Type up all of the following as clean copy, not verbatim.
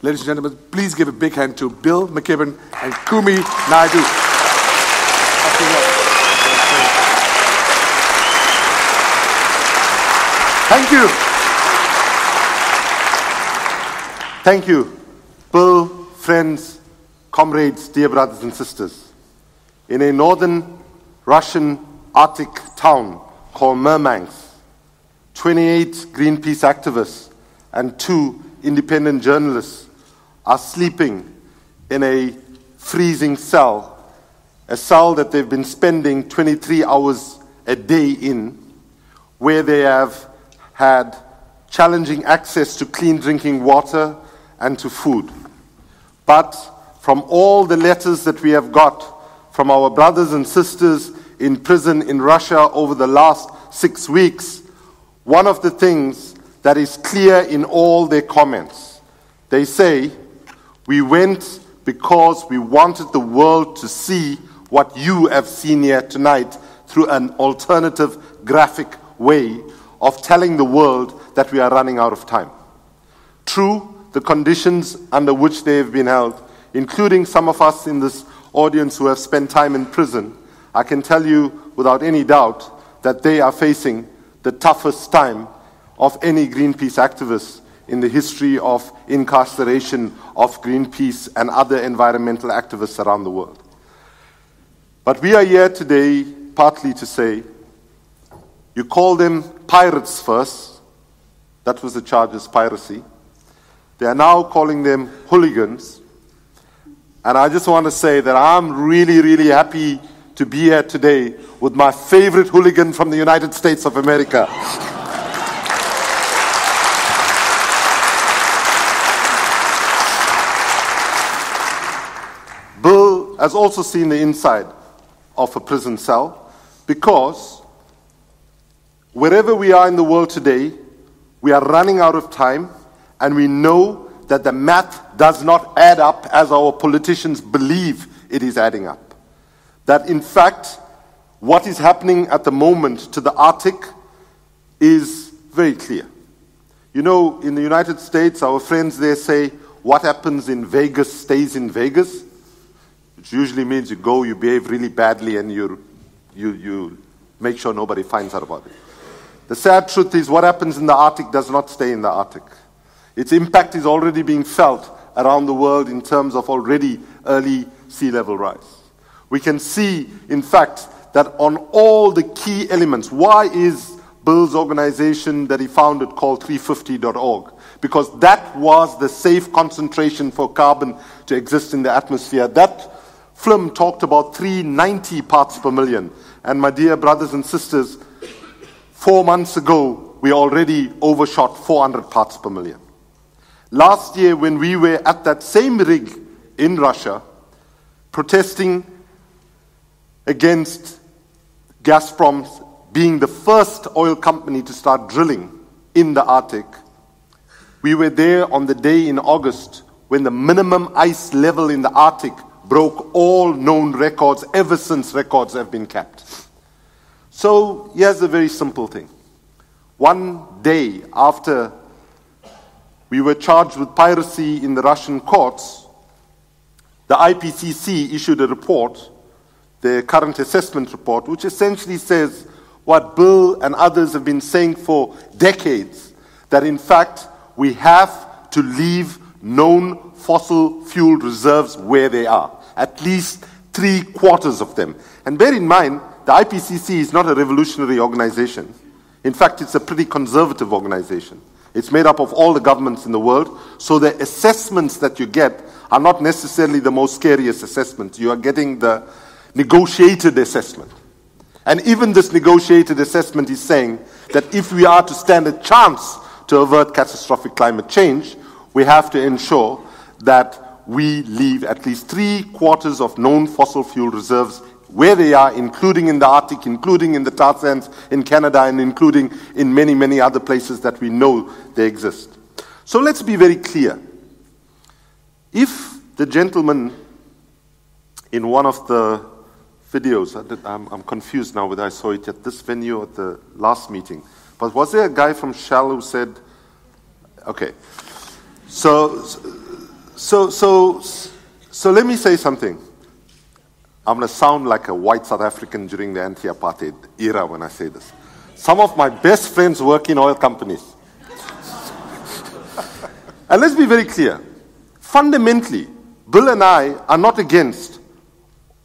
Ladies and gentlemen, please give a big hand to Bill McKibben and Kumi Naidoo. Thank you. Thank you. Bill, friends, comrades, dear brothers and sisters. In a northern Russian Arctic town called Murmansk, 28 Greenpeace activists and 2 independent journalists are sleeping in a freezing cell, a cell that they've been spending 23 hours a day in, where they have had challenging access to clean drinking water and to food. But from all the letters that we have got from our brothers and sisters in prison in Russia over the last 6 weeks, one of the things that is clear in all their comments, they say, we went because we wanted the world to see what you have seen here tonight through an alternative graphic way of telling the world that we are running out of time. True, the conditions under which they have been held, including some of us in this audience who have spent time in prison, I can tell you without any doubt that they are facing the toughest time of any Greenpeace activist in the history of incarceration of Greenpeace and other environmental activists around the world. But we are here today partly to say, you call them pirates first. That was the charge, as piracy. They are now calling them hooligans. And I just want to say that I'm really, really happy to be here today with my favorite hooligan from the United States of America. Bill has also seen the inside of a prison cell, because wherever we are in the world today, we are running out of time, and we know that the math does not add up as our politicians believe it is adding up. That in fact, what is happening at the moment to the Arctic is very clear. You know, in the United States, our friends there say, what happens in Vegas stays in Vegas, which usually means you go, you behave really badly, and you make sure nobody finds out about it. The sad truth is, what happens in the Arctic does not stay in the Arctic. Its impact is already being felt around the world in terms of already early sea level rise. We can see, in fact, that on all the key elements, why is Bill's organization that he founded called 350.org? Because that was the safe concentration for carbon to exist in the atmosphere. That film talked about 390 parts per million. And my dear brothers and sisters, 4 months ago, we already overshot 400 parts per million. Last year, when we were at that same rig in Russia, protesting against Gazprom being the first oil company to start drilling in the Arctic, we were there on the day in August when the minimum ice level in the Arctic broke all known records ever since records have been kept. So here's a very simple thing. One day after we were charged with piracy in the Russian courts, the IPCC issued a report, their current assessment report, which essentially says what Bill and others have been saying for decades, that in fact we have to leave known fossil fuel reserves where they are, at least 3/4 of them. And bear in mind, the IPCC is not a revolutionary organization. In fact, it's a pretty conservative organization. It's made up of all the governments in the world, so the assessments that you get are not necessarily the most scariest assessments. You are getting the negotiated assessment. And even this negotiated assessment is saying that if we are to stand a chance to avert catastrophic climate change, we have to ensure that we leave at least 3/4 of known fossil fuel reserves where they are, including in the Arctic, including in the tar sands in Canada, and including in many, many other places that we know they exist. So let's be very clear. If the gentleman in one of the videos, I'm confused now whether I saw it at this venue or at the last meeting, but was there a guy from Shell who said, okay, so So let me say something. I'm going to sound like a white South African during the anti-apartheid era when I say this. Some of my best friends work in oil companies. And let's be very clear. Fundamentally, Bill and I are not against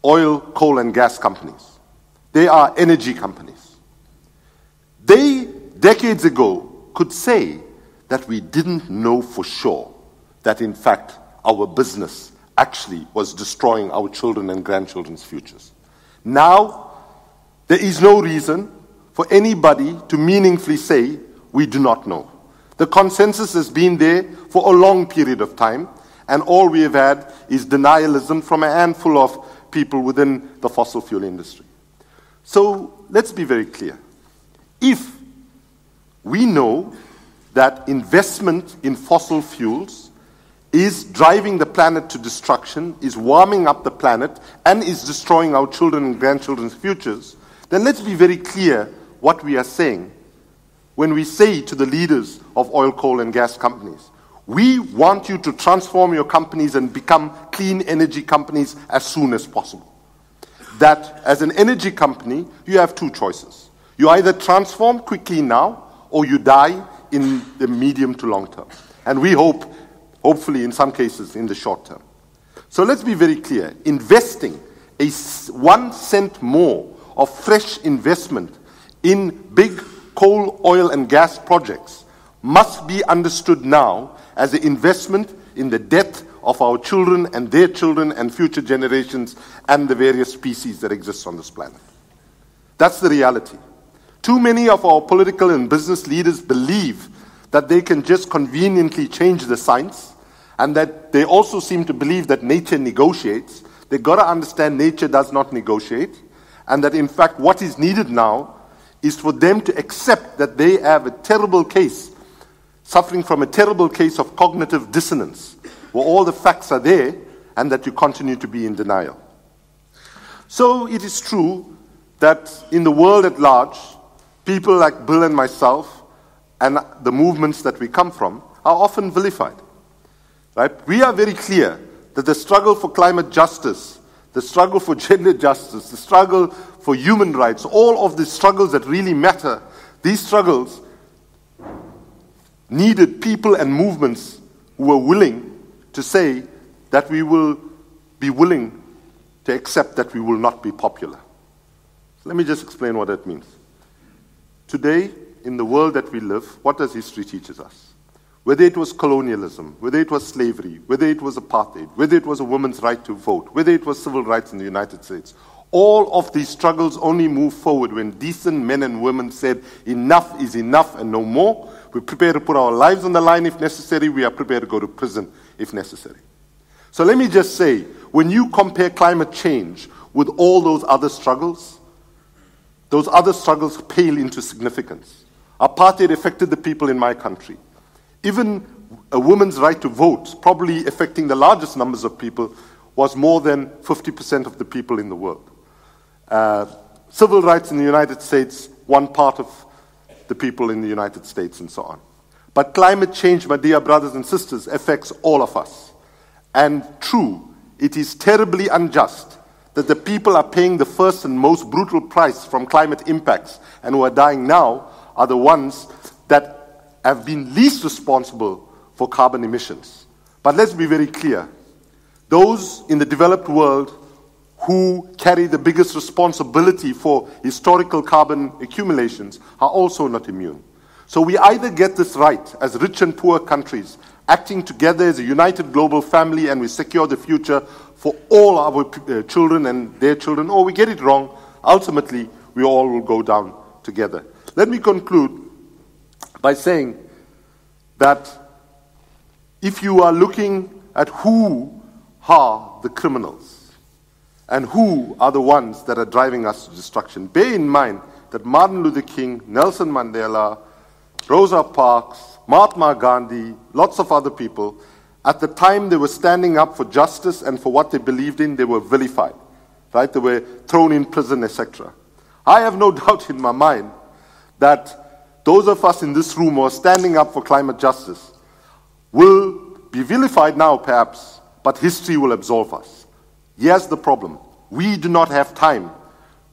oil, coal, and gas companies. They are energy companies. They, decades ago, could say that we didn't know for sure that, in fact, our business actually was destroying our children and grandchildren's futures. Now, there is no reason for anybody to meaningfully say we do not know. The consensus has been there for a long period of time, and all we have had is denialism from a handful of people within the fossil fuel industry. So let's be very clear. If we know that investment in fossil fuels is driving the planet to destruction, is warming up the planet, and is destroying our children and grandchildren's futures, then let's be very clear what we are saying when we say to the leaders of oil, coal, and gas companies, we want you to transform your companies and become clean energy companies as soon as possible. That as an energy company, you have two choices. You either transform quickly now, or you die in the medium to long term. And we hope, hopefully in some cases, in the short term. So let's be very clear. Investing 1 cent more of fresh investment in big coal, oil, and gas projects must be understood now as an investment in the death of our children and their children and future generations and the various species that exist on this planet. That's the reality. Too many of our political and business leaders believe that they can just conveniently change the science, and that they also seem to believe that nature negotiates. They've got to understand nature does not negotiate, and that in fact what is needed now is for them to accept that they have a terrible case, suffering from a terrible case of cognitive dissonance, where all the facts are there, and that you continue to be in denial. So it is true that in the world at large, people like Bill and myself and the movements that we come from are often vilified. Right? We are very clear that the struggle for climate justice, the struggle for gender justice, the struggle for human rights, all of the struggles that really matter, these struggles needed people and movements who were willing to say that we will be willing to accept that we will not be popular. So let me just explain what that means. Today, in the world that we live, what does history teach us? Whether it was colonialism, whether it was slavery, whether it was apartheid, whether it was a woman's right to vote, whether it was civil rights in the United States, all of these struggles only moved forward when decent men and women said, enough is enough and no more. We're prepared to put our lives on the line if necessary. We are prepared to go to prison if necessary. So let me just say, when you compare climate change with all those other struggles pale into significance. Apartheid affected the people in my country. Even a woman's right to vote, probably affecting the largest numbers of people, was more than 50% of the people in the world. Civil rights in the United States, one part of the people in the United States, and so on. But climate change, my dear brothers and sisters, affects all of us. And true, it is terribly unjust that the people are paying the first and most brutal price from climate impacts and who are dying now are the ones that have been least responsible for carbon emissions. But let's be very clear. Those in the developed world who carry the biggest responsibility for historical carbon accumulations are also not immune. So we either get this right as rich and poor countries, acting together as a united global family, and we secure the future for all our children and their children, or we get it wrong. Ultimately, we all will go down together. Let me conclude by saying that if you are looking at who are the criminals and who are the ones that are driving us to destruction, bear in mind that Martin Luther King, Nelson Mandela, Rosa Parks, Mahatma Gandhi, lots of other people, at the time they were standing up for justice and for what they believed in, they were vilified, right? They were thrown in prison, etc. I have no doubt in my mind that those of us in this room who are standing up for climate justice will be vilified now, perhaps, but history will absolve us. Here's the problem. We do not have time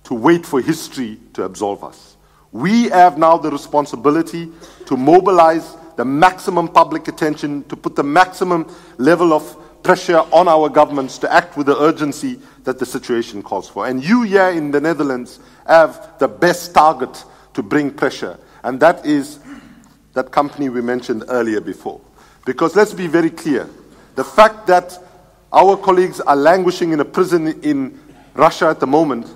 to wait for history to absolve us. We have now the responsibility to mobilize the maximum public attention, to put the maximum level of pressure on our governments to act with the urgency that the situation calls for. And you here in the Netherlands have the best target to bring pressure, and that is that company we mentioned earlier before. Because let's be very clear, the fact that our colleagues are languishing in a prison in Russia at the moment,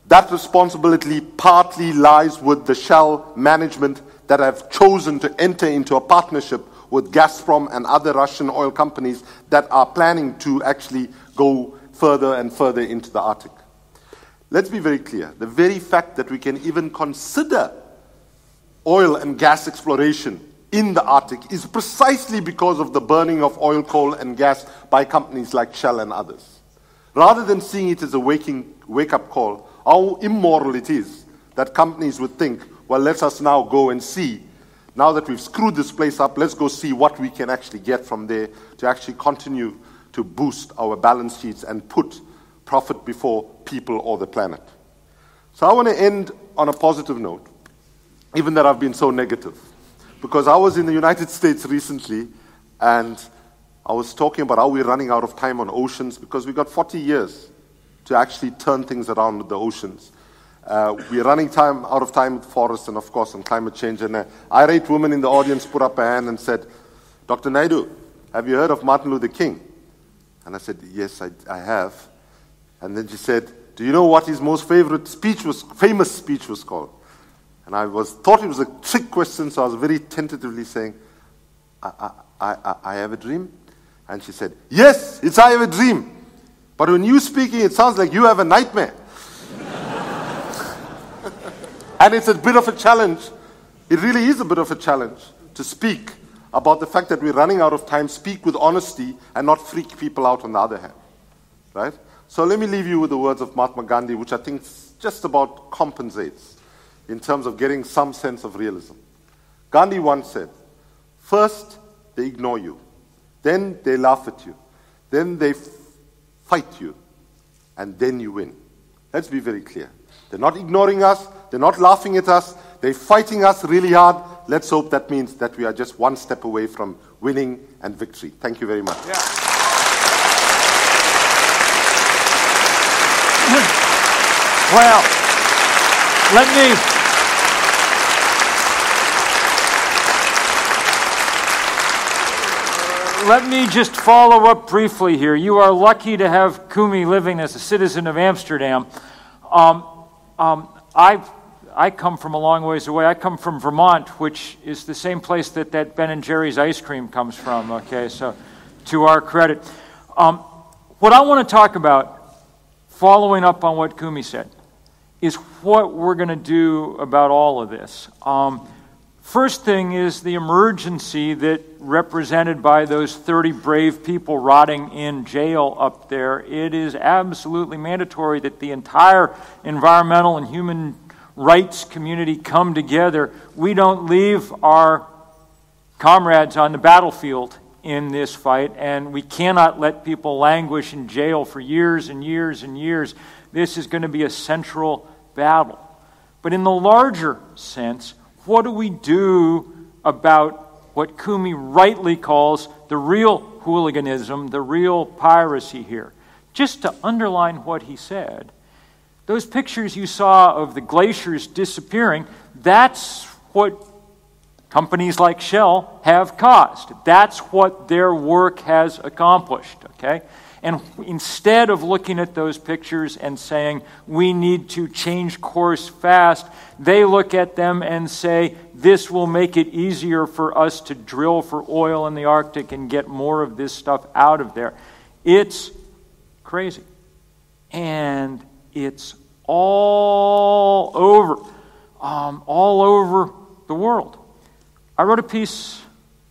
that responsibility partly lies with the Shell management that have chosen to enter into a partnership with Gazprom and other Russian oil companies that are planning to actually go further and further into the Arctic. Let's be very clear. The very fact that we can even consider oil and gas exploration in the Arctic is precisely because of the burning of oil, coal, and gas by companies like Shell and others. Rather than seeing it as a wake-up call, how immoral it is that companies would think, well, let us now go and see. Now that we've screwed this place up, let's go see what we can actually get from there to actually continue to boost our balance sheets and put profit before people or the planet. So I want to end on a positive note, even that I've been so negative. Because I was in the United States recently, and I was talking about how we're running out of time on oceans, because we've got 40 years to actually turn things around with the oceans. We're running out of time with forests and, of course, on climate change. And an irate woman in the audience put up her hand and said, Dr. Naidoo, have you heard of Martin Luther King? And I said, yes, I have. And then she said, do you know what his most famous speech was called? And I thought it was a trick question, so I was very tentatively saying, I have a dream? And she said, yes, it's I have a dream. But when you're speaking, it sounds like you have a nightmare. And it's a bit of a challenge. It really is a bit of a challenge to speak about the fact that we're running out of time, speak with honesty, and not freak people out on the other hand. Right? So let me leave you with the words of Mahatma Gandhi, which I think just about compensates in terms of getting some sense of realism. Gandhi once said, first they ignore you, then they laugh at you, then they fight you, and then you win. Let's be very clear. They're not ignoring us, they're not laughing at us, they're fighting us really hard. Let's hope that means that we are just one step away from winning and victory. Thank you very much. Yeah. Well, let me just follow up briefly here. You are lucky to have Kumi living as a citizen of Amsterdam. I come from a long ways away. I come from Vermont, which is the same place that Ben & Jerry's ice cream comes from, okay, so to our credit. What I want to talk about, following up on what Kumi said, is what we're going to do about all of this. First thing is the emergency that represented by those 30 brave people rotting in jail up there. It is absolutely mandatory that the entire environmental and human rights community come together. We don't leave our comrades on the battlefield in this fight, and we cannot let people languish in jail for years and years and years. This is going to be a central battle. But in the larger sense, what do we do about what Kumi rightly calls the real hooliganism, the real piracy here? Just to underline what he said, those pictures you saw of the glaciers disappearing, that's what companies like Shell have caused. That's what their work has accomplished, okay? And instead of looking at those pictures and saying, we need to change course fast, they look at them and say, this will make it easier for us to drill for oil in the Arctic and get more of this stuff out of there. It's crazy. And it's all over the world. I wrote a piece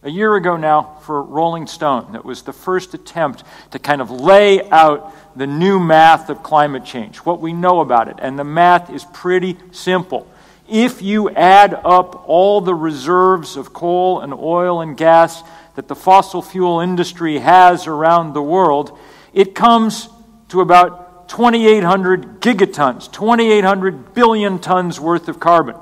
a year ago now for Rolling Stone that was the first attempt to kind of lay out the new math of climate change, what we know about it. And the math is pretty simple. If you add up all the reserves of coal and oil and gas that the fossil fuel industry has around the world, it comes to about 2,800 gigatons, 2,800 billion tons worth of carbon.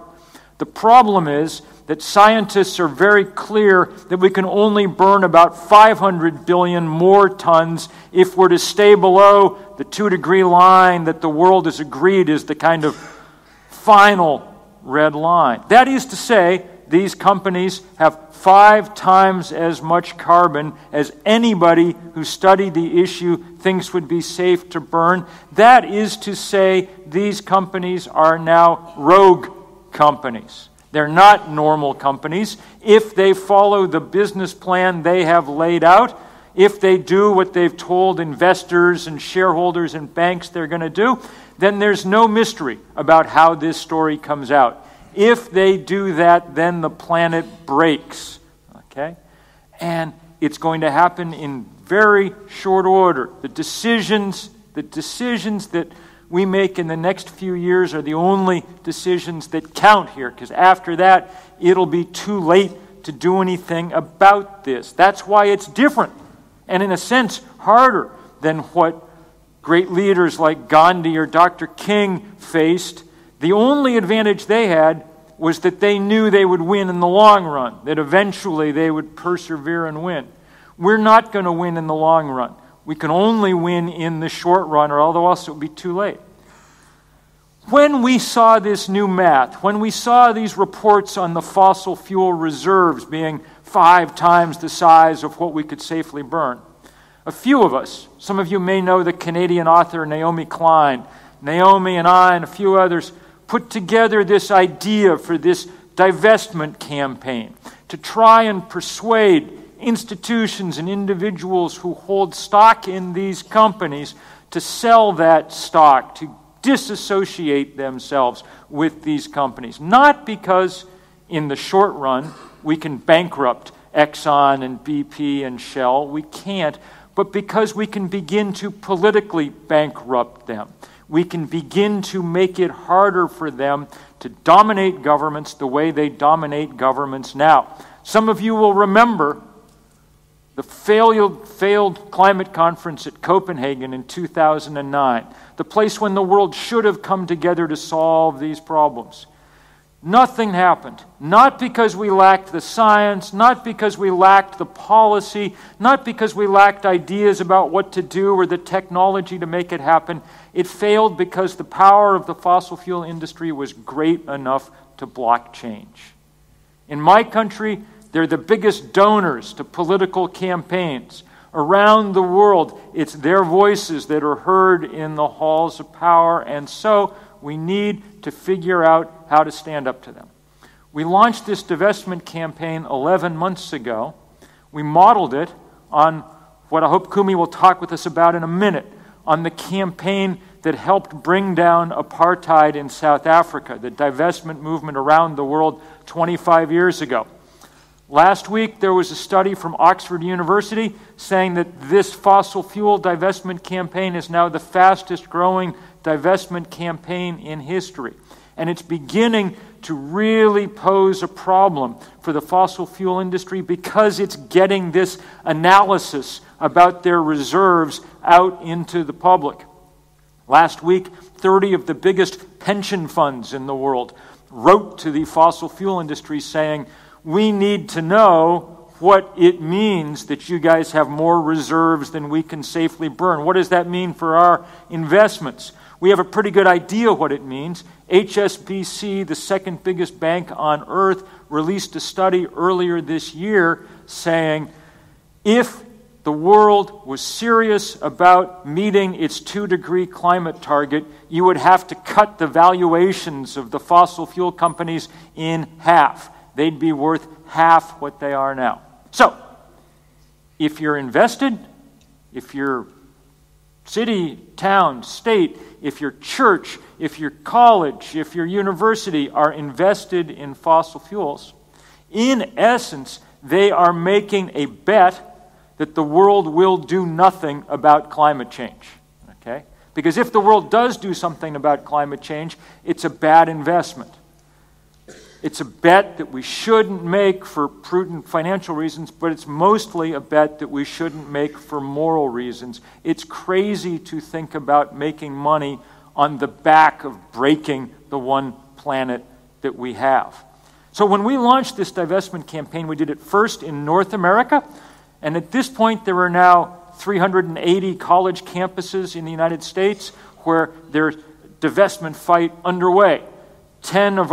The problem is that scientists are very clear that we can only burn about 500 billion more tons if we're to stay below the 2-degree line that the world has agreed is the kind of final red line. That is to say, these companies have 5 times as much carbon as anybody who studied the issue thinks would be safe to burn. That is to say, these companies are now rogue companies. They're not normal companies. If they follow the business plan they have laid out, if they do what they've told investors and shareholders and banks they're going to do, then there's no mystery about how this story comes out. If they do that, then the planet breaks. Okay? And it's going to happen in very short order. The decisions that we make in the next few years are the only decisions that count here, because after that, it'll be too late to do anything about this. That's why it's different, and in a sense, harder than what great leaders like Gandhi or Dr. King faced. The only advantage they had was that they knew they would win in the long run, that eventually they would persevere and win. We're not going to win in the long run. We can only win in the short run, or else it would be too late. When we saw this new math, when we saw these reports on the fossil fuel reserves being 5 times the size of what we could safely burn, a few of us, some of you may know the Canadian author Naomi Klein, Naomi and I and a few others put together this idea for this divestment campaign to try and persuade institutions and individuals who hold stock in these companies to sell that stock, to disassociate themselves with these companies. Not because in the short run we can bankrupt Exxon and BP and Shell. We can't. But because we can begin to politically bankrupt them. We can begin to make it harder for them to dominate governments the way they dominate governments now. Some of you will remember the failed climate conference at Copenhagen in 2009, the place when the world should have come together to solve these problems. Nothing happened. Not because we lacked the science, not because we lacked the policy, not because we lacked ideas about what to do or the technology to make it happen. It failed because the power of the fossil fuel industry was great enough to block change. In my country, they're the biggest donors to political campaigns. Around the world, it's their voices that are heard in the halls of power, and so we need to figure out how to stand up to them. We launched this divestment campaign 11 months ago. We modeled it on what I hope Kumi will talk with us about in a minute, on the campaign that helped bring down apartheid in South Africa, the divestment movement around the world 25 years ago. Last week, there was a study from Oxford University saying that this fossil fuel divestment campaign is now the fastest growing divestment campaign in history. And it's beginning to really pose a problem for the fossil fuel industry because it's getting this analysis about their reserves out into the public. Last week, 30 of the biggest pension funds in the world wrote to the fossil fuel industry saying, we need to know what it means that you guys have more reserves than we can safely burn. What does that mean for our investments? We have a pretty good idea what it means. HSBC, the second biggest bank on earth, released a study earlier this year saying if the world was serious about meeting its 2-degree climate target, you would have to cut the valuations of the fossil fuel companies in half. They'd be worth half what they are now. So, if you're invested, if your city, town, state, if your church, if your college, if your university are invested in fossil fuels, in essence, they are making a bet that the world will do nothing about climate change. Okay? Because if the world does do something about climate change, it's a bad investment. It's a bet that we shouldn't make for prudent financial reasons, but it's mostly a bet that we shouldn't make for moral reasons. It's crazy to think about making money on the back of breaking the one planet that we have. So when we launched this divestment campaign, we did it first in North America, and at this point there are now 380 college campuses in the United States where there's divestment fight underway. 15 of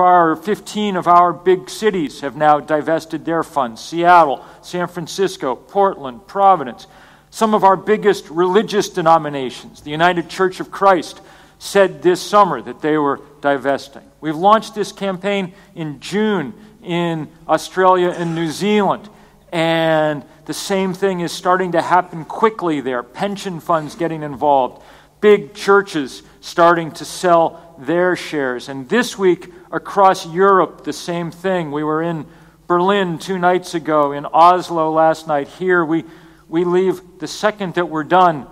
our big cities have now divested their funds. Seattle, San Francisco, Portland, Providence. Some of our biggest religious denominations, the United Church of Christ, said this summer that they were divesting. We've launched this campaign in June in Australia and New Zealand, and the same thing is starting to happen quickly there. Pension funds getting involved, big churches starting to sell their shares. And this week across Europe, the same thing. We were in Berlin 2 nights ago, in Oslo last night. Here we leave the second that we're done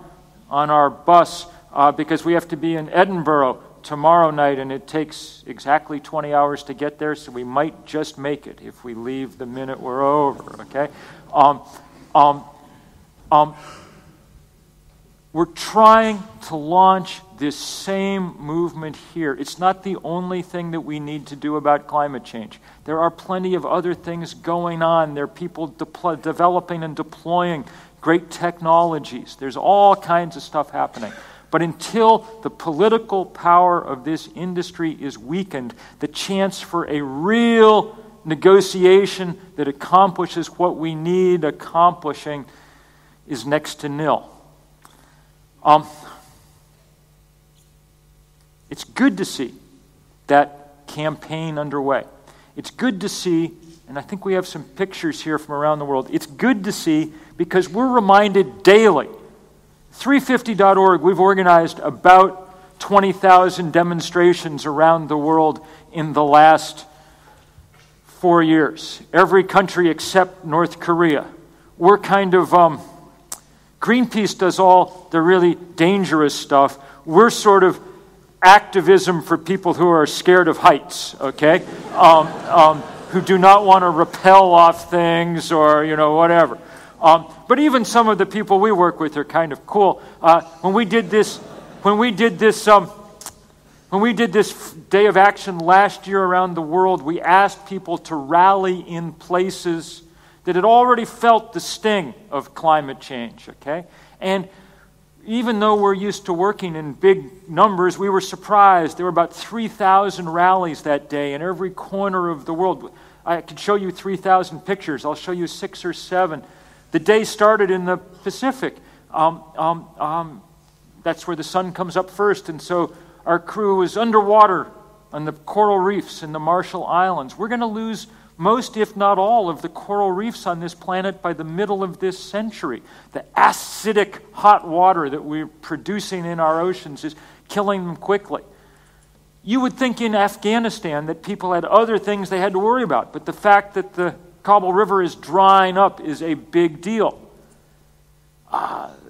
on our bus because we have to be in Edinburgh tomorrow night, and it takes exactly 20 hours to get there, so we might just make it if we leave the minute we're over, okay? We're trying to launch this same movement here. It's not the only thing that we need to do about climate change. There are plenty of other things going on. There are people developing and deploying great technologies. There's all kinds of stuff happening. But until the political power of this industry is weakened, the chance for a real negotiation that accomplishes what we need accomplishing is next to nil. It's good to see that campaign underway. It's good to see, and I think we have some pictures here from around the world. It's good to see because we're reminded daily. 350.org, we've organized about 20,000 demonstrations around the world in the last 4 years. Every country except North Korea. We're kind of, Greenpeace does all the really dangerous stuff. We're sort of activism for people who are scared of heights, okay? Who do not want to rappel off things or, whatever. But even some of the people we work with are kind of cool. When we did this day of action last year around the world, we asked people to rally in places that had already felt the sting of climate change, okay? And even though we're used to working in big numbers, we were surprised. There were about 3,000 rallies that day in every corner of the world. I could show you 3,000 pictures. I'll show you 6 or 7. The day started in the Pacific. That's where the sun comes up first, and so our crew was underwater on the coral reefs in the Marshall Islands. We're going to lose most, if not all, of the coral reefs on this planet by the middle of this century. The acidic hot water that we're producing in our oceans is killing them quickly. You would think in Afghanistan that people had other things they had to worry about, but the fact that the Kabul River is drying up is a big deal.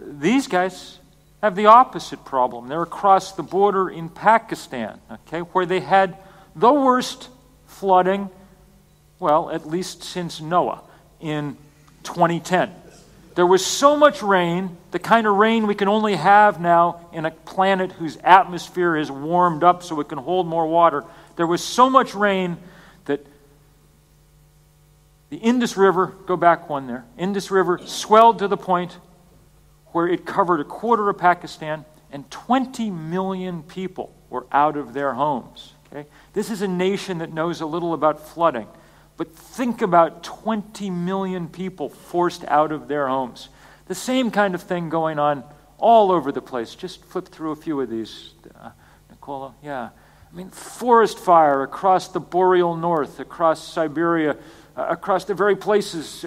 These guys have the opposite problem. They're across the border in Pakistan, okay, where they had the worst flooding, well, at least since Noah, in 2010. There was so much rain, the kind of rain we can only have now in a planet whose atmosphere is warmed up so it can hold more water. There was so much rain that the Indus River, go back one there, Indus River swelled to the point where it covered a quarter of Pakistan and 20 million people were out of their homes. Okay? This is a nation that knows a little about flooding. But think about 20 million people forced out of their homes. The same kind of thing going on all over the place. Just flip through a few of these, Nicola. Yeah. I mean, forest fire across the boreal north, across Siberia, across the very places.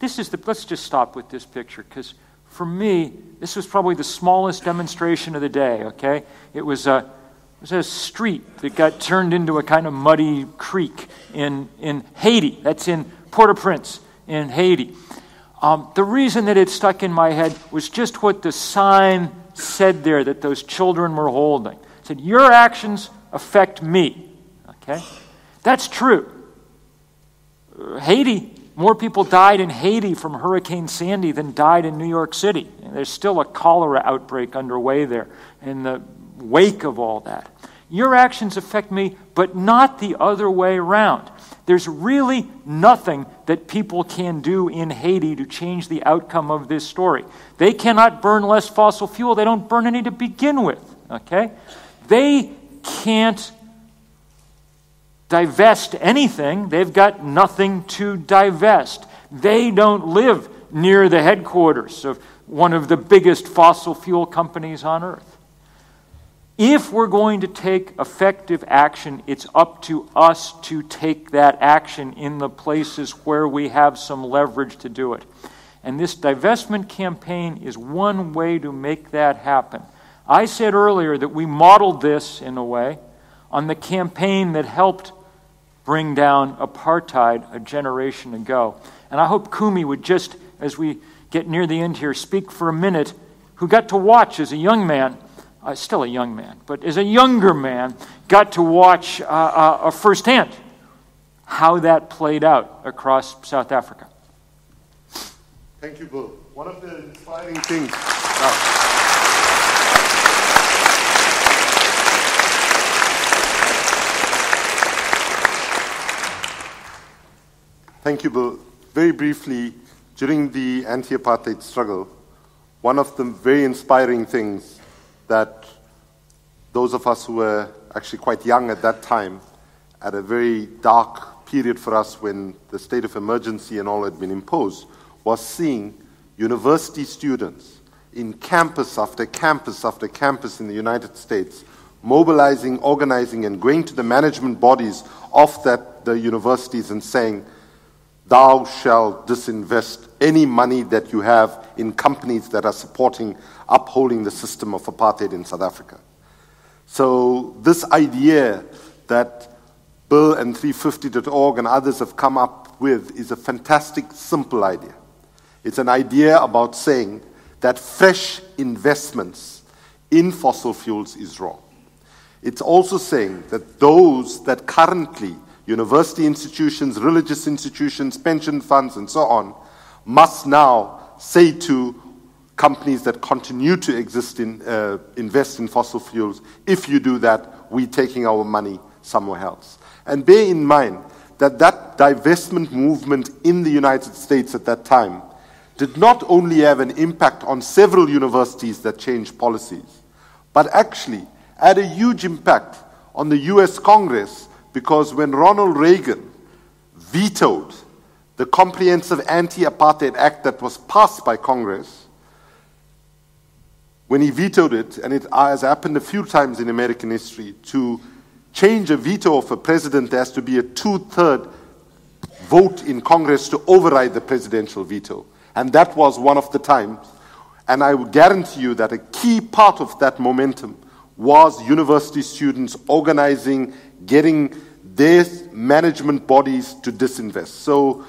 Let's just stop with this picture, because for me, this was probably the smallest demonstration of the day, okay? It was a street that got turned into a kind of muddy creek in Haiti. That's in Port-au-Prince in Haiti. The reason that it stuck in my head was just what the sign said there that those children were holding. It said, "Your actions affect me." Okay? That's true. Haiti, more people died in Haiti from Hurricane Sandy than died in New York City. There's still a cholera outbreak underway there in the wake of all that. Your actions affect me, but not the other way around. There's really nothing that people can do in Haiti to change the outcome of this story. They cannot burn less fossil fuel. They don't burn any to begin with, okay? They can't divest anything. They've got nothing to divest. They don't live near the headquarters of one of the biggest fossil fuel companies on earth. If we're going to take effective action, it's up to us to take that action in the places where we have some leverage to do it. And this divestment campaign is one way to make that happen. I said earlier that we modeled this, in a way, on the campaign that helped bring down apartheid a generation ago. And I hope Kumi would just, as we get near the end here, speak for a minute, who got to watch as a young man, still a young man, but as a younger man, got to watch firsthand how that played out across South Africa. Thank you, Bill. One of the inspiring things... Thank you, Bill. Very briefly, during the anti-apartheid struggle, one of the very inspiring things that those of us who were actually quite young at that time, at a very dark period for us when the state of emergency and all had been imposed, was seeing university students in campus after campus after campus in the United States mobilizing, organizing, and going to the management bodies of the universities and saying, "Thou shalt disinvest any money that you have in companies that are supporting, upholding the system of apartheid in South Africa." So this idea that Bill and 350.org and others have come up with is a fantastic, simple idea. It's an idea about saying that fresh investments in fossil fuels is wrong. It's also saying that those that currently, university institutions, religious institutions, pension funds, and so on, must now say to companies that continue to invest in fossil fuels, if you do that, we're taking our money somewhere else. And bear in mind that that divestment movement in the United States at that time did not only have an impact on several universities that changed policies, but actually had a huge impact on the US Congress, because when Ronald Reagan vetoed the Comprehensive Anti-Apartheid Act that was passed by Congress, when he vetoed it, and it has happened a few times in American history, to change a veto of a president, there has to be a 2/3 vote in Congress to override the presidential veto. And that was one of the times. And I would guarantee you that a key part of that momentum was university students organizing, getting their management bodies to disinvest. So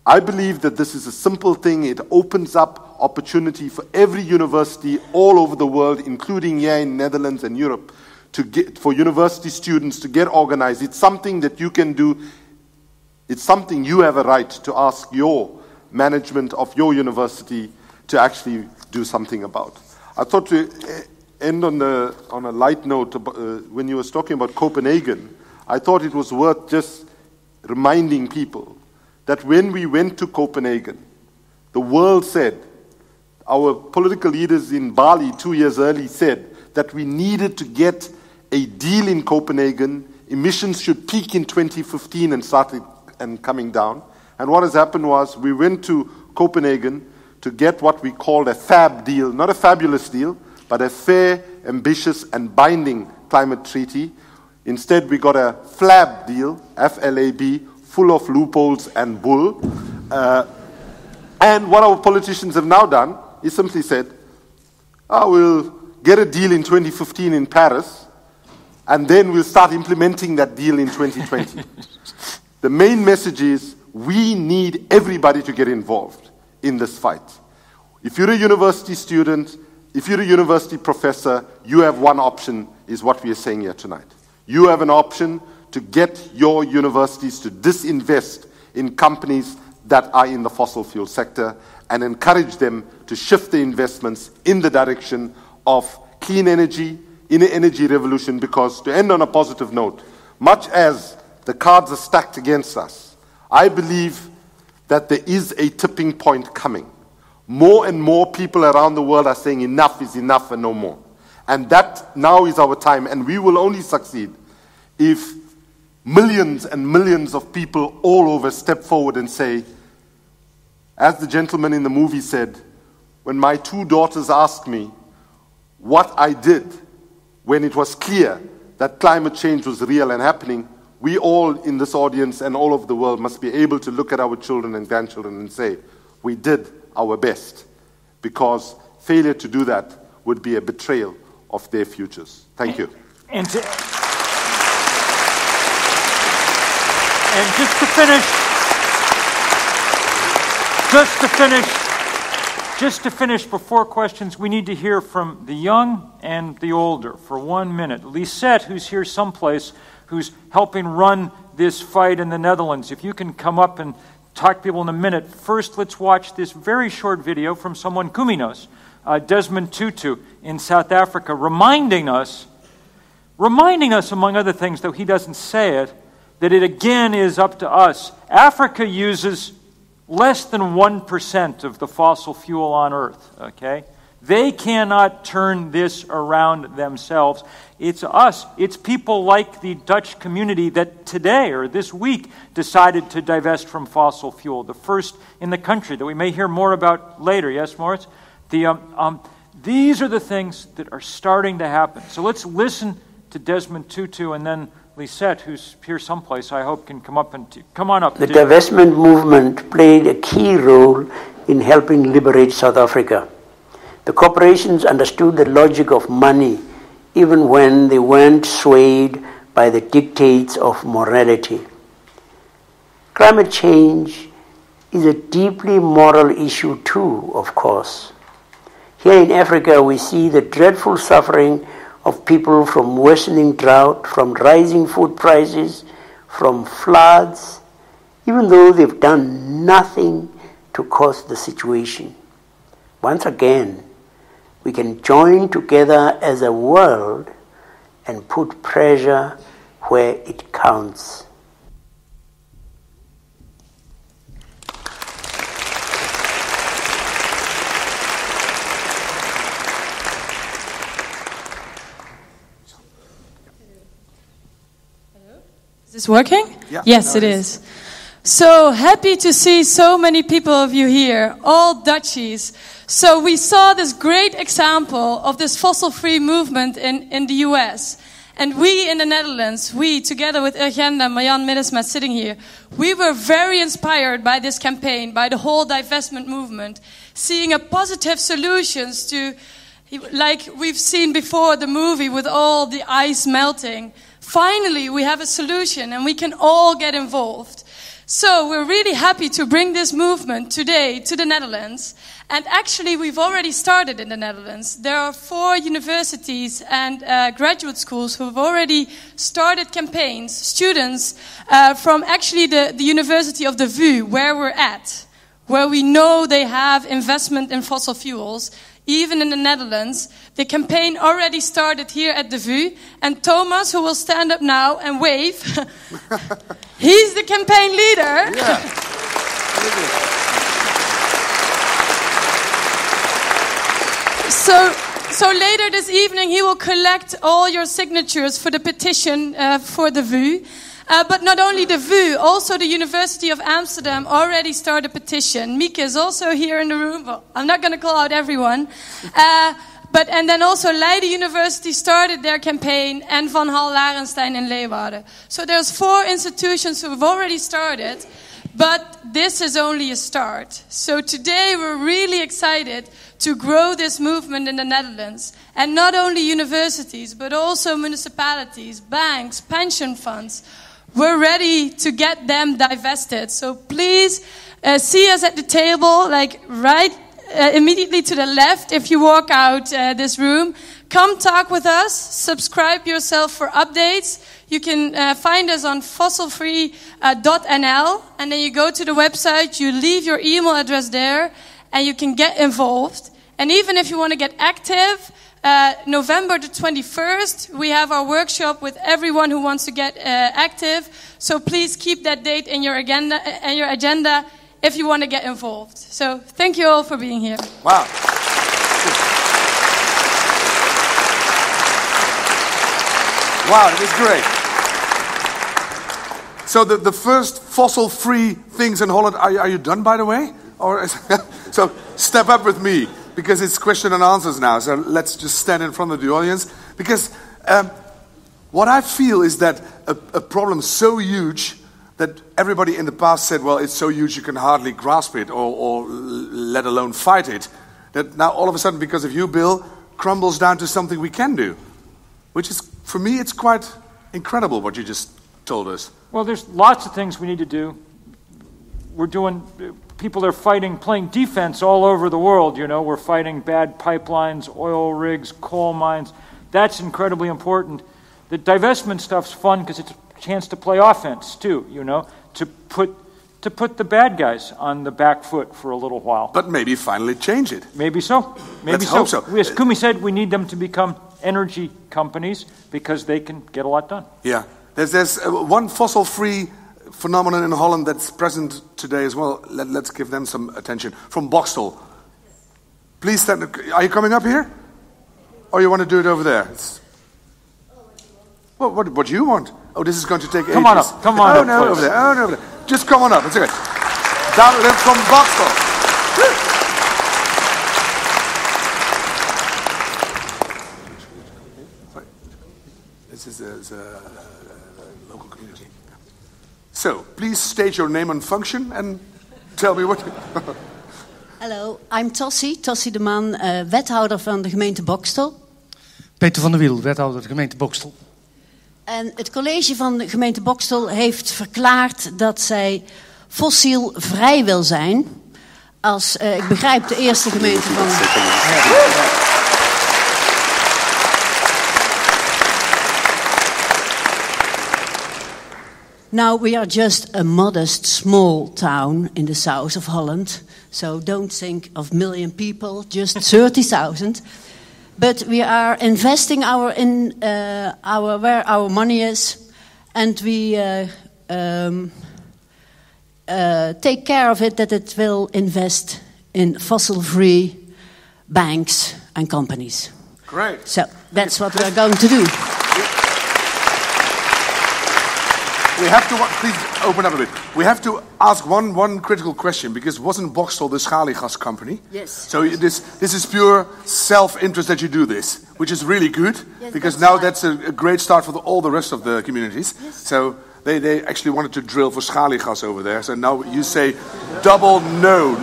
I believe that this is a simple thing. It opens up opportunity for every university all over the world, including here in Netherlands and Europe, for university students to get organized. It's something that you can do. It's something you have a right to ask your management of your university to actually do something about. I thought to end on a light note, when you were talking about Copenhagen, I thought it was worth just reminding people that when we went to Copenhagen, the world said, our political leaders in Bali 2 years early said that we needed to get a deal in Copenhagen. Emissions should peak in 2015 and started and coming down. And what has happened was we went to Copenhagen to get what we called a FAB deal, not a fabulous deal, but a fair, ambitious, and binding climate treaty. Instead, we got a FLAB deal, F-L-A-B, full of loopholes and bull. And what our politicians have now done is simply said, we'll get a deal in 2015 in Paris, and then we'll start implementing that deal in 2020. The main message is we need everybody to get involved in this fight. If you're a university student, if you're a university professor, you have one option, is what we are saying here tonight. You have an option to get your universities to disinvest in companies that are in the fossil fuel sector and encourage them to shift the investments in the direction of clean energy, in an energy revolution, because to end on a positive note, much as the cards are stacked against us, I believe that there is a tipping point coming. More and more people around the world are saying enough is enough and no more. And that now is our time, and we will only succeed if millions and millions of people all over step forward and say, as the gentleman in the movie said, when my 2 daughters asked me what I did when it was clear that climate change was real and happening, we all in this audience and all over the world must be able to look at our children and grandchildren and say, we did our best, because failure to do that would be a betrayal of their futures. Thank you. And just to finish, before questions, we need to hear from the young and the older for 1 minute. Lisette, who's here someplace, who's helping run this fight in the Netherlands. If you can come up and talk to people in a minute. First, let's watch this very short video from someone Kumi knows, Desmond Tutu in South Africa, reminding us, among other things, though he doesn't say it, that it again is up to us. Africa uses less than 1% of the fossil fuel on Earth, okay? They cannot turn this around themselves. It's us. It's people like the Dutch community that today or this week decided to divest from fossil fuel, the first in the country that we may hear more about later. Yes, Moritz? These are the things that are starting to happen. So let's listen to Desmond Tutu, and then Lisette, who's here someplace, I hope can come on up. The divestment movement played a key role in helping liberate South Africa. The corporations understood the logic of money even when they weren't swayed by the dictates of morality. Climate change is a deeply moral issue too, of course. Here in Africa, we see the dreadful suffering of people from worsening drought, from rising food prices, from floods, even though they've done nothing to cause the situation. Once again, we can join together as a world and put pressure where it counts. Is this working? Yeah, yes, it is. So happy to see so many people of you here, all Dutchies. So we saw this great example of this fossil-free movement in the US. And we in the Netherlands, we together with Agenda, Marjan Middelsma sitting here, we were very inspired by this campaign, by the whole divestment movement, seeing a positive solutions to, like we've seen before the movie with all the ice melting. Finally, we have a solution and we can all get involved. So we're really happy to bring this movement today to the Netherlands. And actually, we've already started in the Netherlands. There are 4 universities and graduate schools who have already started campaigns, students from actually the University of the VU, where we're at, where we know they have investment in fossil fuels. Even in the Netherlands, the campaign already started here at the VU. And Thomas, who will stand up now and wave, he's the campaign leader. Yeah. So later this evening, he will collect all your signatures for the petition for the VU. But not only the VU, also the University of Amsterdam already started a petition. Mieke is also here in the room. Well, I'm not going to call out everyone. And then also Leiden University started their campaign, and Van Hal Larenstein in Leeuwarden. So there's 4 institutions who have already started, but this is only a start. So today we're really excited to grow this movement in the Netherlands. And not only universities, but also municipalities, banks, pension funds. We're ready to get them divested. So please see us at the table, like right immediately to the left if you walk out this room. Come talk with us. Subscribe yourself for updates. You can find us on fossilfree.nl, and then you go to the website, you leave your email address there, and you can get involved. And even if you want to get active, November the 21st, we have our workshop with everyone who wants to get active. So please keep that date in your agenda if you want to get involved. So thank you all for being here. Wow. Wow, that is great. So the first fossil-free things in Holland, are you done, by the way? Or so step up with me, because it's question and answers now. So let's just stand in front of the audience. Because what I feel is that a problem so huge that everybody in the past said, well, it's so huge you can hardly grasp it or let alone fight it. That now all of a sudden, because of you, Bill, crumbles down to something we can do. Which is, for me, it's quite incredible what you just told us. Well, there's lots of things we need to do. People are playing defense all over the world, you know. We're fighting bad pipelines, oil rigs, coal mines. That's incredibly important. The divestment stuff's fun because it's a chance to play offense too, you know, to put the bad guys on the back foot for a little while. But maybe finally change it. Maybe so. Maybe Let's hope so. As Kumi said, we need them to become energy companies because they can get a lot done. Yeah. There's one fossil-free phenomenon in Holland that's present today as well. Let's give them some attention. From Boxtel. Please stand. Are you coming up here? Or you want to do it over there? Well, what do you want? Oh, this is going to take ages. Come on up. Come on up. No, over there. Oh, no, over there. Just come on up. It's okay. Down from Boxtel. This is a local community. So, please state your name and function and tell me what... Hallo, I'm Tossie de Man, wethouder van de gemeente Boxtel. Peter van der Wiel, wethouder de gemeente Boxtel. En het college van de gemeente Boxtel heeft verklaard dat zij fossielvrij wil zijn. Als, ik begrijp, de eerste gemeente van... Now, we are just a modest, small town in the south of Holland. So don't think of million people, just 30,000. But we are investing where our money is. And we take care of it, that it will invest in fossil-free banks and companies. Great. So that's what we are going to do. We have to, please open up a bit. We have to ask one critical question, because wasn't Boxtel the schaliegas company? Yes. So this is pure self-interest that you do this, which is really good, yes, because now that's a great start for all the rest of the communities. Yes. So they actually wanted to drill for schaliegas over there. So now you say double no.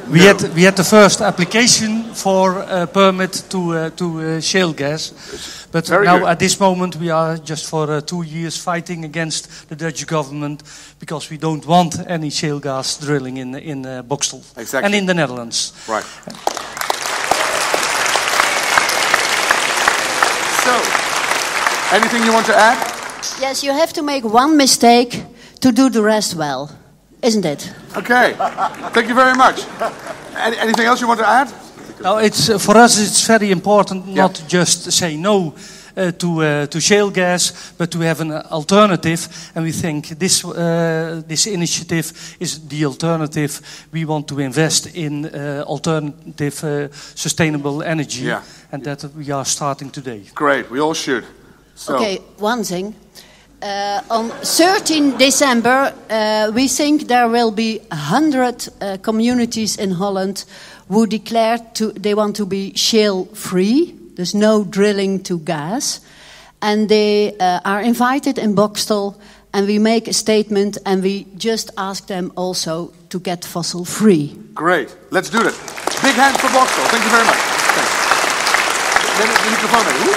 We had the first application for a permit to shale gas, but Very now good. at this moment we are just for 2 years fighting against the Dutch government because we don't want any shale gas drilling in Boxtel and in the Netherlands. Right. So, anything you want to add? Yes, you have to make one mistake to do the rest well, isn't it? Okay. Thank you very much. Anything else you want to add? Now, for us it's very important not just to say no to shale gas, but to have an alternative. And we think this initiative is the alternative. We want to invest in alternative sustainable energy, and that we are starting today. Great, we all should. So. Okay, one thing. On 13 December, we think there will be 100 communities in Holland who declare they want to be shale-free. There's no drilling to gas. And they are invited in Boxtel, and we make a statement, and we just ask them also to get fossil-free. Great, let's do that. Big hand for Boxtel, thank you very much. Thanks. De microfoon mee.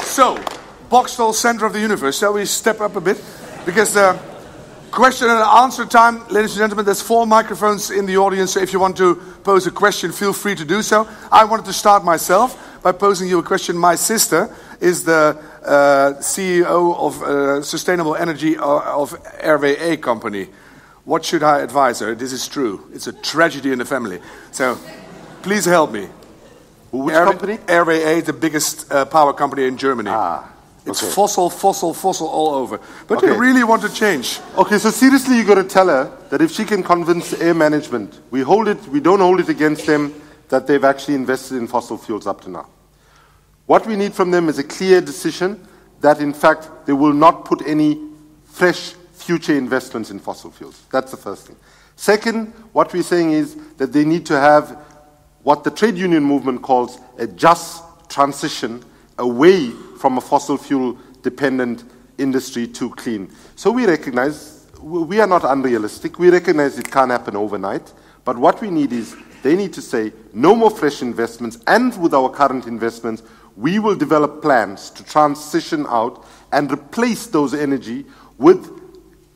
So, Boxtel, center of the universe. Shall we step up a bit? Because Question and answer time. Ladies and gentlemen, there's 4 microphones in the audience, so if you want to pose a question, feel free to do so. I wanted to start myself by posing you a question. My sister is the CEO of Sustainable Energy of RWE company. What should I advise her? This is true. It's a tragedy in the family. So, please help me. Which company? RWE, the biggest power company in Germany. It's fossil all over. But they really want to change. Okay, so seriously, you got to tell her that if she can convince air management, we don't hold it against them that they've actually invested in fossil fuels up to now. What we need from them is a clear decision that, in fact, they will not put any fresh future investments in fossil fuels. That's the first thing. Second, what we're saying is that they need to have what the trade union movement calls a just transition away from a fossil fuel dependent industry to clean. So we recognize we are not unrealistic. We recognize it can't happen overnight. But what we need is they need to say no more fresh investments, and with our current investments, we will develop plans to transition out and replace those energy with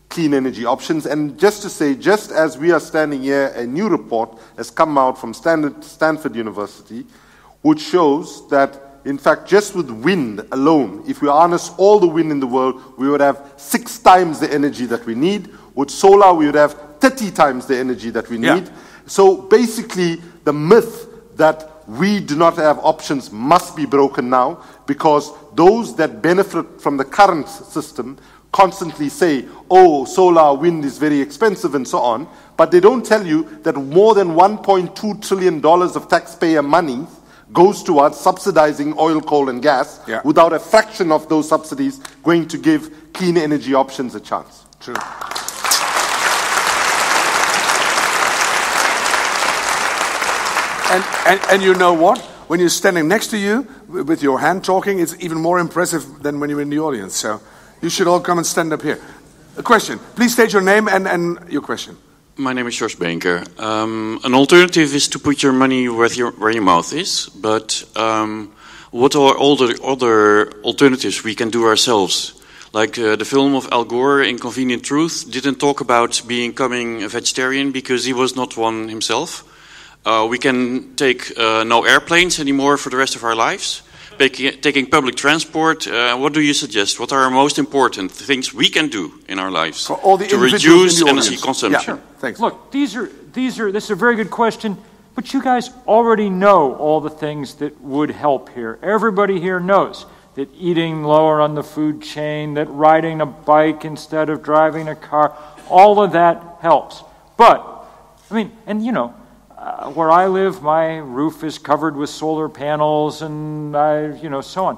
clean energy options. And just to say, just as we are standing here, a new report has come out from Stanford University, which shows that, in fact, just with wind alone, if we harness all the wind in the world, we would have 6 times the energy that we need. With solar, we would have 30 times the energy that we need. So basically, the myth that we do not have options must be broken now, because those that benefit from the current system constantly say, oh, solar, wind is very expensive and so on, but they don't tell you that more than $1.2 trillion of taxpayer money goes towards subsidizing oil, coal, and gas, without a fraction of those subsidies going to give clean energy options a chance. True. And you know what? When you're standing next to you with your hand talking, it's even more impressive than when you're in the audience. So you should all come and stand up here. A question. Please state your name and your question. My name is George Benker. An alternative is to put your money where your mouth is, but what are all the other alternatives we can do ourselves? Like the film of Al Gore, Inconvenient Truth, didn't talk about becoming a vegetarian because he was not one himself. We can take no airplanes anymore for the rest of our lives. Taking public transport, what do you suggest? What are our most important things we can do in our lives for all the to reduce energy consumption? Yeah, thanks. Look, this is a very good question, but you guys already know all the things that would help here. Everybody here knows that eating lower on the food chain, that riding a bike instead of driving a car, all of that helps. But, I mean, and you know, where I live, my roof is covered with solar panels and, so on.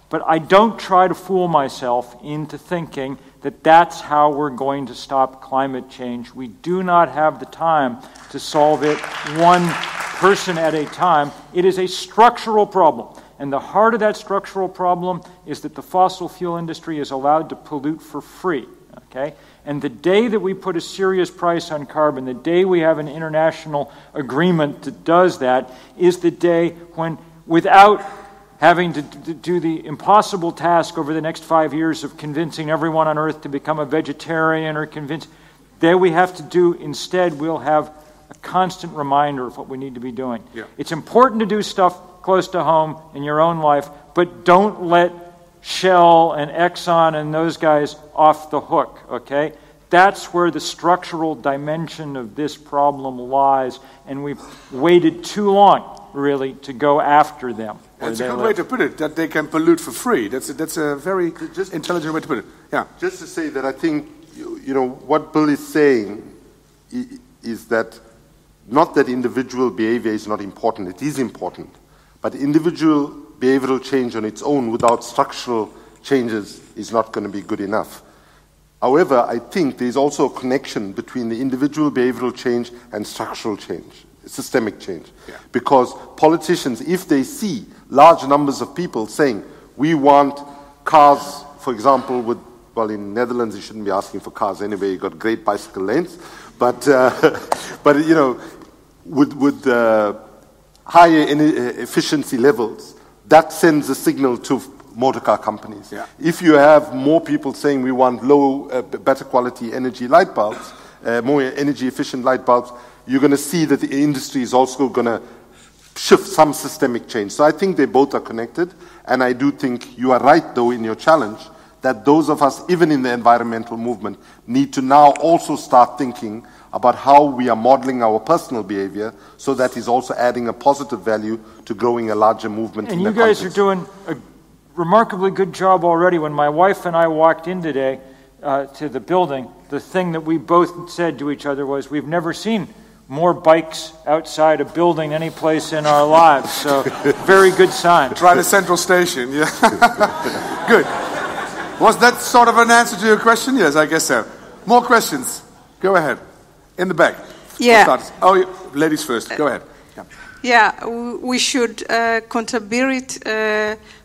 But I don't try to fool myself into thinking that that's how we're going to stop climate change. We do not have the time to solve it one person at a time. It is a structural problem. And the heart of that structural problem is that the fossil fuel industry is allowed to pollute for free, okay? And the day that we put a serious price on carbon, the day we have an international agreement that does that, is the day when, without having to do the impossible task over the next 5 years of convincing everyone on Earth to become a vegetarian or there we have to do, instead, we'll have a constant reminder of what we need to be doing. Yeah. It's important to do stuff close to home in your own life, but don't let Shell and Exxon and those guys off the hook, okay? That's where the structural dimension of this problem lies, and we've waited too long, really, to go after them. That's a good way to put it, that they can pollute for free. That's a very intelligent way to put it. Yeah. Just to say that I think, what Bill is saying is that not that individual behavior is not important, it is important, but individual behavioral change on its own without structural changes is not going to be good enough. However, I think there's also a connection between the individual behavioral change and structural change, systemic change. Yeah. Because politicians, if they see large numbers of people saying, we want cars, for example, in Netherlands you shouldn't be asking for cars anyway, you've got great bicycle lanes, but with higher efficiency levels, that sends a signal to motor car companies. Yeah. If you have more people saying we want better quality energy light bulbs, more energy efficient light bulbs, you're going to see that the industry is also going to shift some systemic change. So I think they both are connected, and I do think you are right, though, in your challenge, that those of us, even in the environmental movement, need to now also start thinking about how we are modeling our personal behavior, so that is also adding a positive value to growing a larger movement. And in you the guys context. are doing a remarkably good job already. When my wife and I walked in today to the building, the thing that we both said to each other was, we've never seen more bikes outside a building any place in our lives. So very good sign. Try the central station, yeah. Good. Was that sort of an answer to your question? Yes, I guess so. More questions? Go ahead. In the back. Yeah. Oh, ladies first. Go ahead. Yeah, we should contribute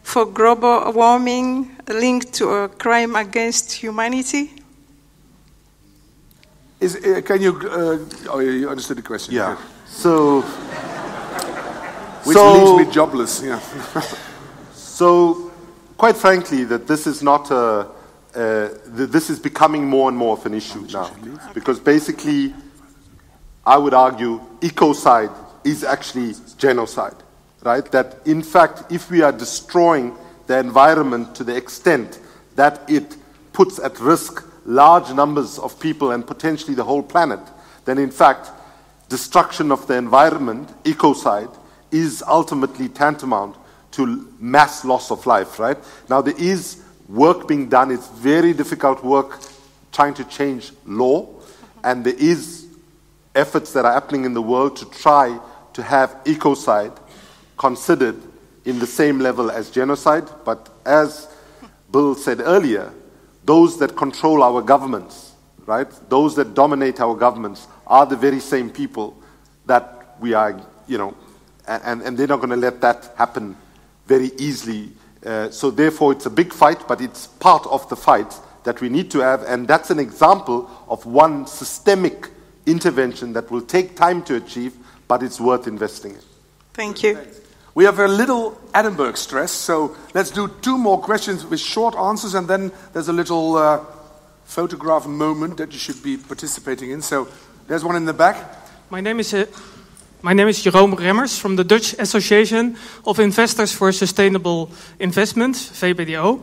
for global warming linked to a crime against humanity. Can you? You understood the question. Yeah. So. Which leaves me jobless. Yeah. So, quite frankly, that this is not this is becoming more and more of an issue now, because basically, I would argue, ecocide is actually genocide, right? That in fact, if we are destroying the environment to the extent that it puts at risk large numbers of people and potentially the whole planet, then in fact, destruction of the environment, ecocide, is ultimately tantamount to mass loss of life, right? Now, there is work being done. It's very difficult work trying to change law, and there is efforts that are happening in the world to try to have ecocide considered in the same level as genocide. But as Bill said earlier, those that control our governments, right, those that dominate our governments are the very same people that we are, and they're not going to let that happen very easily. So therefore, it's a big fight, but it's part of the fight that we need to have, and that's an example of one systemic intervention that will take time to achieve, but it's worth investing in. Thank you. We have a little Edinburgh stress, so let's do 2 more questions with short answers, and then there's a little photograph moment that you should be participating in. So there's one in the back. My name is Jerome Remmers from the Dutch Association of Investors for Sustainable Investments, VBDO.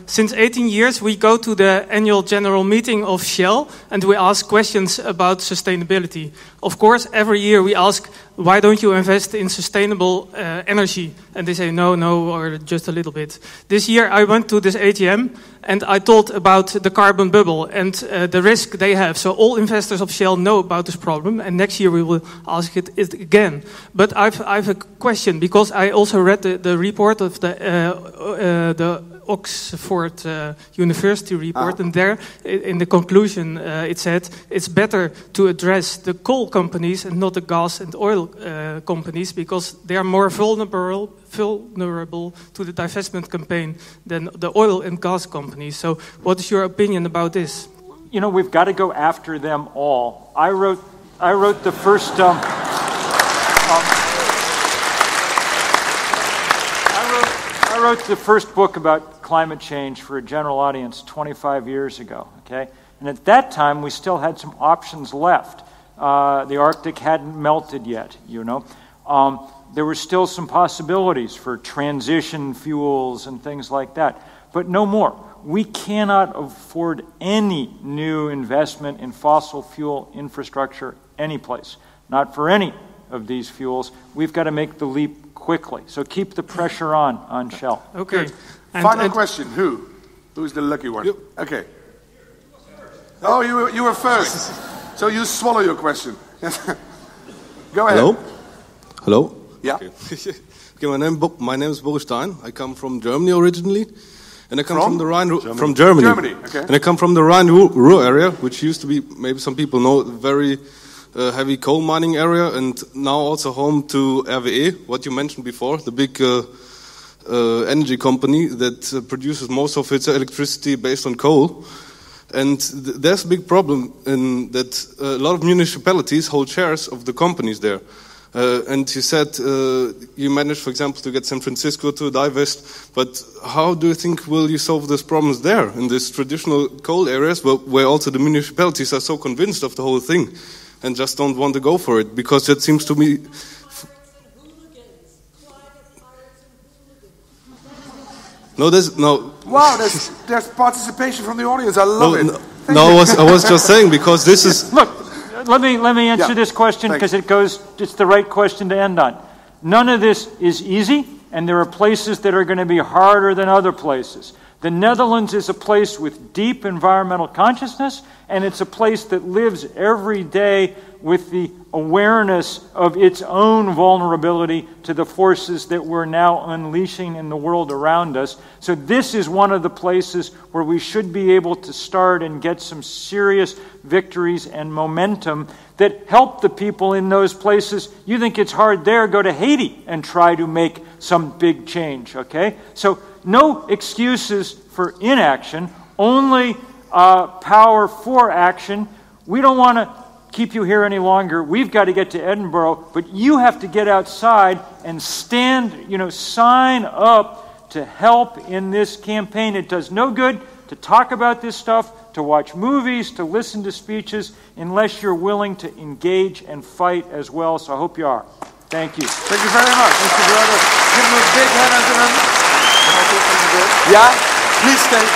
Since 18 years, we go to the annual general meeting of Shell and we ask questions about sustainability. Of course, every year we ask, why don't you invest in sustainable energy? And they say no, or just a little bit. This year I went to this AGM and I told about the carbon bubble and the risk they have. So all investors of Shell know about this problem, and next year we will ask it again. But I've a question, because I also read the report of the Oxford University report, and there in the conclusion it said it's better to address the coal companies and not the gas and oil companies, because they are more vulnerable to the divestment campaign than the oil and gas companies. So what is your opinion about this? We've got to go after them all. I wrote the first I wrote the first book about climate change for a general audience 25 years ago, okay? And at that time, we still had some options left. The Arctic hadn't melted yet, There were still some possibilities for transition fuels and things like that, but no more. We cannot afford any new investment in fossil fuel infrastructure anyplace, not for any of these fuels. We've got to make the leap quickly. So keep the pressure on Shell. Okay. Final question. Who's the lucky one? Okay. Oh, you were first. So you swallow your question. Go ahead. Hello? Yeah. Okay, my name is Boris Stein. I come from Germany originally. And I come from the Rhine, from Germany. Okay. And I come from the Rhine-Ruhr area, which used to be, maybe some people know, very heavy coal mining area, and now also home to RWE, what you mentioned before, the big energy company that produces most of its electricity based on coal. And there's a big problem in that a lot of municipalities hold shares of the companies there. And you said you managed, for example, to get San Francisco to divest. But how do you think will you solve these problems there in these traditional coal areas where also the municipalities are so convinced of the whole thing and just don't want to go for it? Because it seems to me... No. Wow, there's participation from the audience. I love it. I was just saying because this is... Look, let me answer this question because it's the right question to end on. None of this is easy, and there are places that are going to be harder than other places. The Netherlands is a place with deep environmental consciousness, and it's a place that lives every day with the awareness of its own vulnerability to the forces that we're now unleashing in the world around us. So this is one of the places where we should be able to start and get some serious victories and momentum that help the people in those places. You think it's hard there, go to Haiti and try to make some big change, okay? So no excuses for inaction, only power for action. We don't want to keep you here any longer. We've got to get to Edinburgh, but you have to get outside and stand, sign up to help in this campaign. It does no good to talk about this stuff, to watch movies, to listen to speeches, unless you're willing to engage and fight as well. So I hope you are. Thank you. Thank you very much. Thank you, brother. Give him a big hand under him. Yeah? Please stay.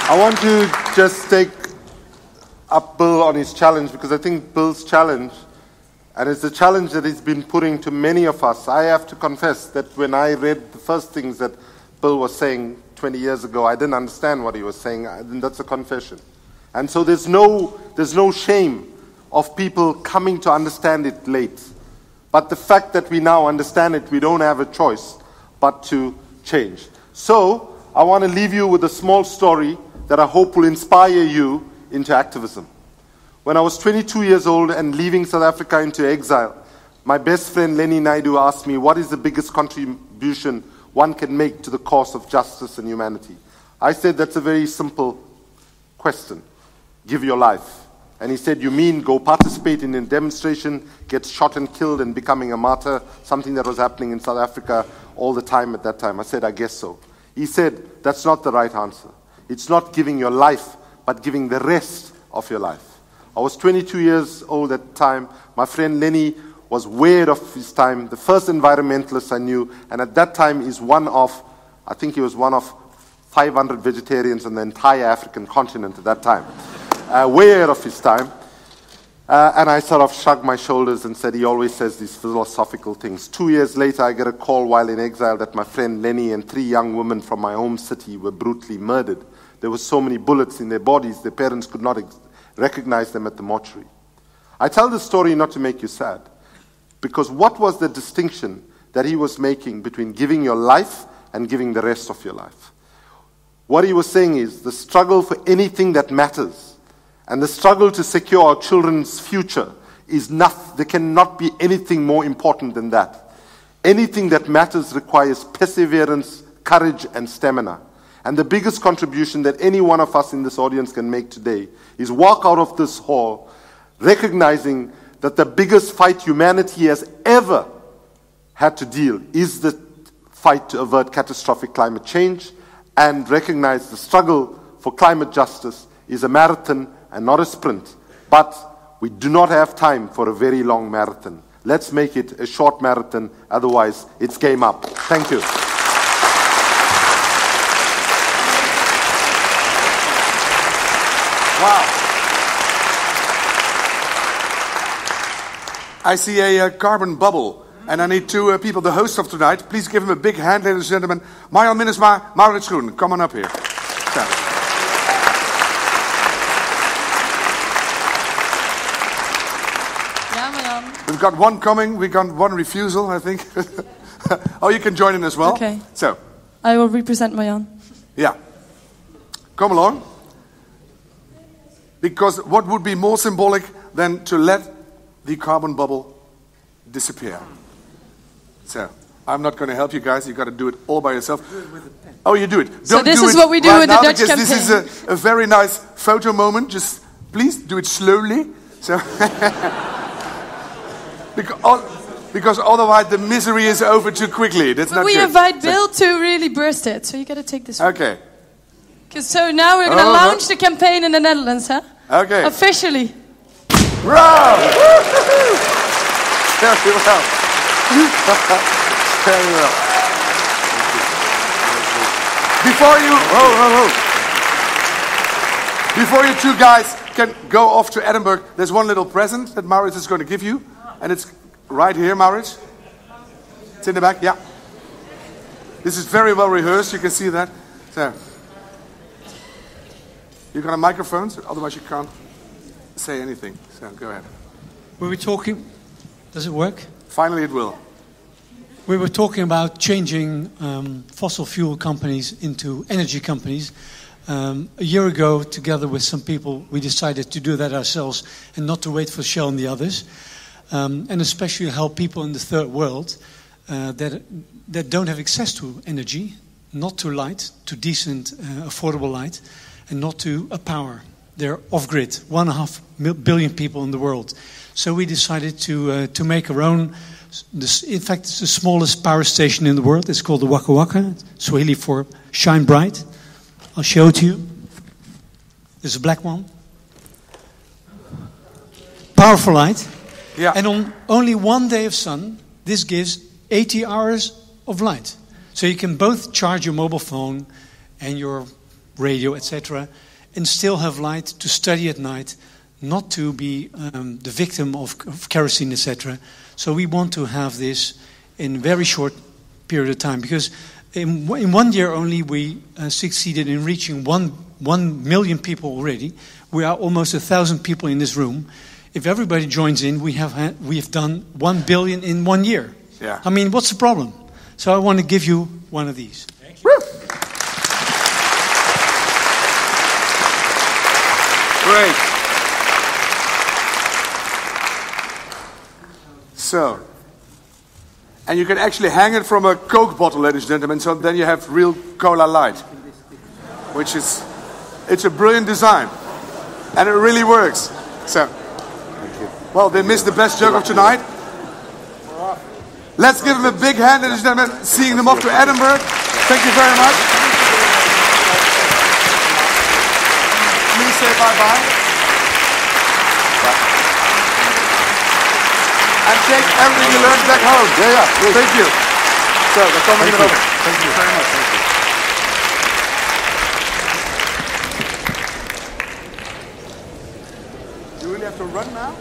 I want to just take up Bill on his challenge, because I think Bill's challenge, and it's a challenge that he's been putting to many of us. I have to confess that when I read the first things that Bill was saying 20 years ago, I didn't understand what he was saying, and that's a confession. And so there's no shame of people coming to understand it late. But the fact that we now understand it, we don't have a choice but to change. So I want to leave you with a small story that I hope will inspire you into activism. When I was 22 years old and leaving South Africa into exile, my best friend Lenny Naidoo asked me, what is the biggest contribution one can make to the cause of justice and humanity? I said, that's a very simple question. Give your life. And he said, you mean go participate in a demonstration, get shot and killed and becoming a martyr, something that was happening in South Africa all the time at that time? I said, I guess so. He said, that's not the right answer. It's not giving your life, but giving the rest of your life. I was 22 years old at the time. My friend Lenny was way ahead of his time, the first environmentalist I knew, and at that time he was one of 500 vegetarians on the entire African continent at that time. Way ahead of his time. And I sort of shrugged my shoulders and said, he always says these philosophical things. 2 years later, I get a call while in exile that my friend Lenny and 3 young women from my home city were brutally murdered. There were so many bullets in their bodies, their parents could not recognize them at the mortuary. I tell this story not to make you sad, because what was the distinction that he was making between giving your life and giving the rest of your life? What he was saying is the struggle for anything that matters and the struggle to secure our children's future is nothing. There cannot be anything more important than that. Anything that matters requires perseverance, courage, and stamina. And the biggest contribution that any one of us in this audience can make today is walk out of this hall recognizing that the biggest fight humanity has ever had to deal is the fight to avert catastrophic climate change, and recognize the struggle for climate justice is a marathon and not a sprint. But we do not have time for a very long marathon. Let's make it a short marathon, otherwise it's game up. Thank you. Wow. I see a carbon bubble, and I need 2 people, the host of tonight. Please give him a big hand, ladies and gentlemen. Marjan Minnesma, Maurits Groen, come on up here. So. We've got one coming, we've got one refusal, I think. Oh, you can join in as well. Okay. So. I will represent Marjan. Yeah. Come along. Because what would be more symbolic than to let the carbon bubble disappear? So, I'm not going to help you guys. You got to do it all by yourself. Oh, you do it. So Don't this do is it what we do right in the now Dutch because campaign. this is a very nice photo moment. Just please do it slowly. So because otherwise the misery is over too quickly. That's not we good. invite Bill to really burst it. So you got to take this one. Okay. So now we're going to launch the campaign in the Netherlands, huh? Okay. Officially. Bravo! Very well. Very well. Before you two guys can go off to Edinburgh, there's one little present that Maurits is going to give you. And it's right here, Maurits. It's in the back, yeah. This is very well rehearsed, you can see that. So, you got a microphone, so otherwise you can't say anything. So, go ahead. We were talking, does it work? Finally it will. We were talking about changing fossil fuel companies into energy companies. A year ago, together with some people, we decided to do that ourselves and not to wait for Shell and the others. And especially help people in the third world that don't have access to energy, not to light, to decent, affordable light, and not to power. They're off-grid, 1.5 billion people in the world. So we decided to make our own. In fact, it's the smallest power station in the world. It's called the Waka Waka, Swahili for shine bright. I'll show it to you. There's a black one. Powerful light. Yeah. And on only one day of sun, this gives 80 hours of light. So you can both charge your mobile phone and your radio, etc., and still have light to study at night, not to be the victim of kerosene, etc. So we want to have this in a very short period of time, because in 1 year only we succeeded in reaching 1 million people already. We are almost 1,000 people in this room. If everybody joins in, we have done 1 billion in 1 year. Yeah. I mean, what's the problem? So I want to give you one of these. Woo! Great. So, and you can actually hang it from a Coke bottle, ladies and gentlemen, so then you have real cola light, which is, it's a brilliant design, and it really works. So, well, they missed the best joke of tonight. Let's give them a big hand, ladies and gentlemen, seeing them off to Edinburgh. Thank you very much. Please say bye-bye. And take everything you learned back home. Yeah. Thank you. So, dan komen we erover. Thank you very much. Do you really have to run now?